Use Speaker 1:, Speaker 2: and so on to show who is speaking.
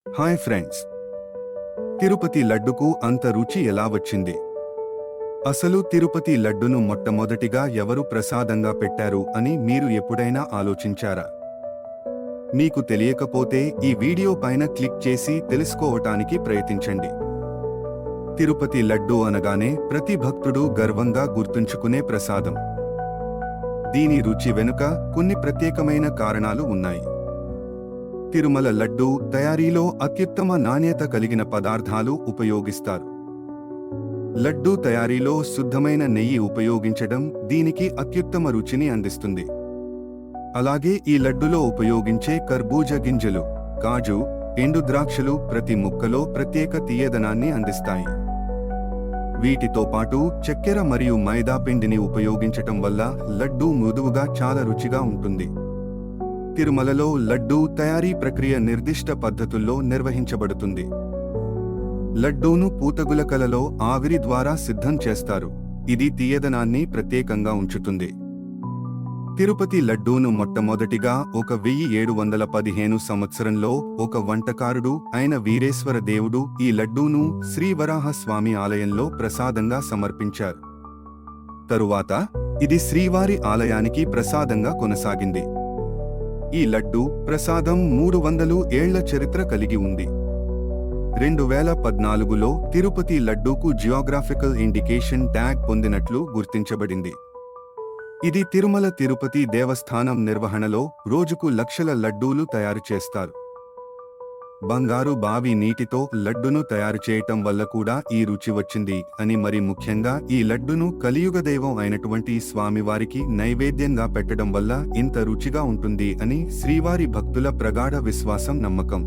Speaker 1: Hi friends, Tirupati లడ్డుకు అంత రుచి ఎలా వచ్చింది? అసలు తిరుపతి లడ్డును మొట్టమొదటిగా ఎవరు ప్రసాదంగా పెట్టారు అని మీరు ఎప్పుడైనా ఆలోచించారా? మీకు తెలియకపోతే ఈ వీడియో పైన క్లిక్ చేసి తెలుసుకోవటానికి ప్రయత్నించండి. తిరుపతి లడ్డు అనగానే ప్రతి భక్తుడు గర్వంగా గుర్తుంచుకునే ప్రసాదం. దీని రుచి వెనుక కొన్ని ప్రత్యేకమైన కారణాలు ఉన్నాయి. తిరుమల లడ్డు తయారీలో అత్యుత్తమ నాణ్యత కలిగిన పదార్థాలు ఉపయోగిస్తారు. లడ్డూ తయారీలో శుద్ధమైన నెయ్యి ఉపయోగించడం దీనికి అత్యుత్తమ రుచిని అందిస్తుంది. అలాగే ఈ లడ్డులో ఉపయోగించే కర్బూజ గింజలు, కాజు, ఎండు ద్రాక్షలు ప్రతి ముక్కలో ప్రత్యేక తీయదనాన్ని అందిస్తాయి. వీటితో పాటు చక్కెర మరియు మైదా పిండిని ఉపయోగించటం వల్ల లడ్డూ మృదువుగా చాలా రుచిగా ఉంటుంది. తిరుమలలో లడ్డూ తయారీ ప్రక్రియ నిర్దిష్ట పద్ధతుల్లో నిర్వహించబడుతుంది. లడ్డూను పూతగులకలలో ఆవిరి ద్వారా సిద్ధం చేస్తారు. ఇది తీయదనాన్ని ప్రత్యేకంగా ఉంచుతుంది. తిరుపతి లడ్డూను మొట్టమొదటిగా 1715 సంవత్సరంలో ఒక వంటకారుడు అయిన వీరేశ్వర దేవుడు ఈ లడ్డూను శ్రీవరాహస్వామి ఆలయంలో ప్రసాదంగా సమర్పించారు. తరువాత ఇది శ్రీవారి ఆలయానికి ప్రసాదంగా కొనసాగింది. ఈ లడ్డు ప్రసాదం 300 ఏళ్ల చరిత్ర కలిగి ఉంది. 2014లో తిరుపతి లడ్డూకు జియోగ్రాఫికల్ ఇండికేషన్ ట్యాగ్ పొందినట్లు గుర్తించబడింది. ఇది తిరుమల తిరుపతి దేవస్థానం నిర్వహణలో రోజుకు లక్షల లడ్డూలు తయారు చేస్తారు. బంగారు బావి నీటితో లడ్డును తయారు చేయటం వల్ల కూడా ఈ రుచి వచ్చింది అని, మరి ముఖ్యంగా ఈ లడ్డును కలియుగ దైవం అయినటువంటి స్వామివారికి నైవేద్యంగా పెట్టడం వల్ల ఇంత రుచిగా ఉంటుంది అని శ్రీవారి భక్తుల ప్రగాఢ విశ్వాసం, నమ్మకం.